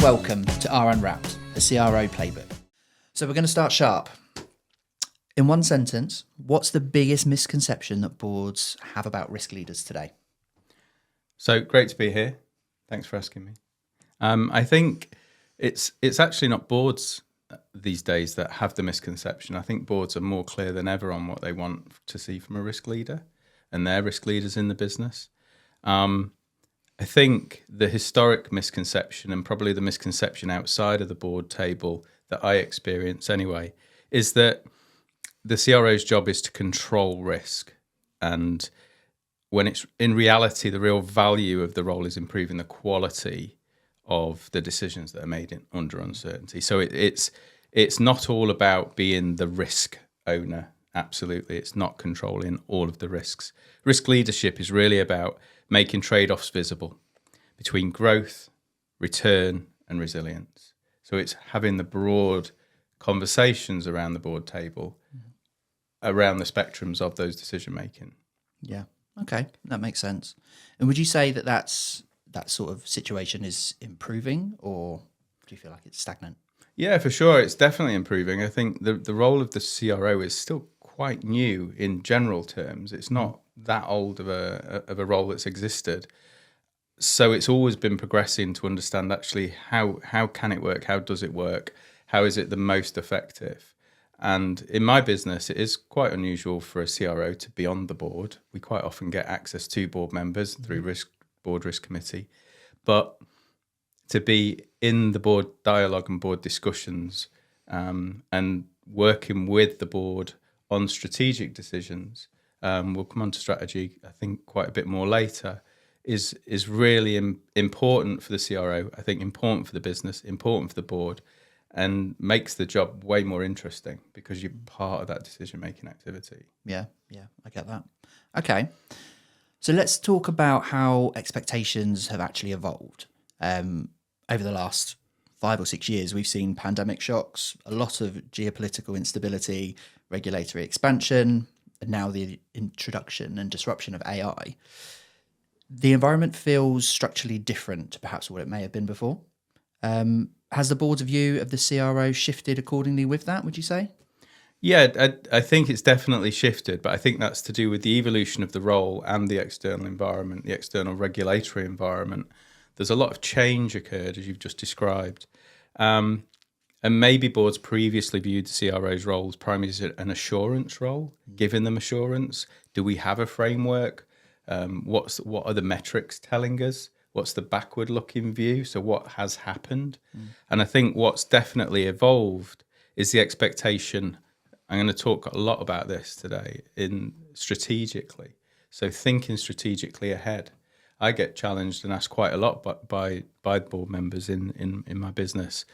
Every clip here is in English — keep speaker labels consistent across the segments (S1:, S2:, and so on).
S1: Welcome to R Unwrapped, the CRO Playbook. So we're going to start sharp. In one sentence, what's the biggest misconception that boards have about risk leaders today?
S2: So great to be here. Thanks for asking me. I think it's actually not boards these days that have the misconception. I think boards are more clear than ever on what they want to see from a risk leader and their risk leaders in the business. I think the historic misconception, and probably the misconception outside of the board table that I experience anyway, is that the CRO's job is to control risk. And when it's in reality, the real value of the role is improving the quality of the decisions that are made under uncertainty. So it's not all about being the risk owner. Absolutely. It's not controlling all of the risks. Risk leadership is really about making trade-offs visible between growth, return, and resilience. So it's having the broad conversations around the board table, around the spectrums of those decision-making.
S1: Yeah. Okay, that makes sense. And would you say that that sort of situation is improving, or do you feel like it's stagnant?
S2: Yeah, for sure. It's definitely improving. I think the role of the CRO is still quite new in general terms. It's not that old of a role that's existed. So it's always been progressing to understand actually how can it work? How does it work? How is it the most effective? And in my business, it is quite unusual for a CRO to be on the board. We quite often get access to board members through board risk committee, but to be in the board dialogue and board discussions and working with the board on strategic decisions, we'll come on to strategy, I think, quite a bit more later, is really important for the CRO, I think important for the business, important for the board, and makes the job way more interesting because you're part of that decision-making activity.
S1: Yeah, I get that. Okay, so let's talk about how expectations have actually evolved. Over the last 5 or 6 years, we've seen pandemic shocks, a lot of geopolitical instability, regulatory expansion, and now the introduction and disruption of AI. The environment feels structurally different to perhaps what it may have been before. Has the board's view of the CRO shifted accordingly with that, would you say?
S2: Yeah, I think it's definitely shifted, but I think that's to do with the evolution of the role and the external environment, the external regulatory environment. There's a lot of change occurred, as you've just described. And maybe boards previously viewed the CRO's role as primarily as an assurance role, giving them assurance. Do we have a framework? What are the metrics telling us? What's the backward-looking view? So what has happened? And I think what's definitely evolved is the expectation. I'm going to talk a lot about this today in strategically. So thinking strategically ahead. I get challenged and asked quite a lot by board members in my business.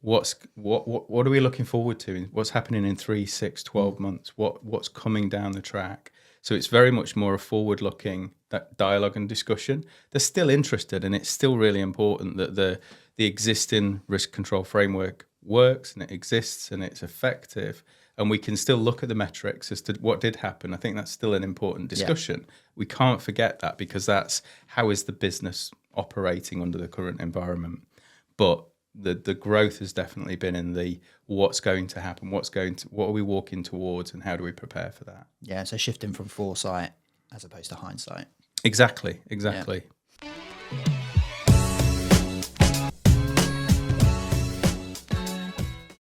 S2: What are we looking forward to? What's happening in 3, 6, 12 months? What's coming down the track? So it's very much more a forward-looking that dialogue and discussion. They're still interested, and it's still really important that the existing risk control framework works and it exists and it's effective, and we can still look at the metrics as to what did happen. I think that's still an important discussion. Yeah. We can't forget that because that's how is the business operating under the current environment. But the growth has definitely been in the what's going to happen, what are we walking towards, and how do we prepare for that?
S1: Yeah, so shifting from foresight as opposed to hindsight.
S2: Exactly.
S1: Yeah.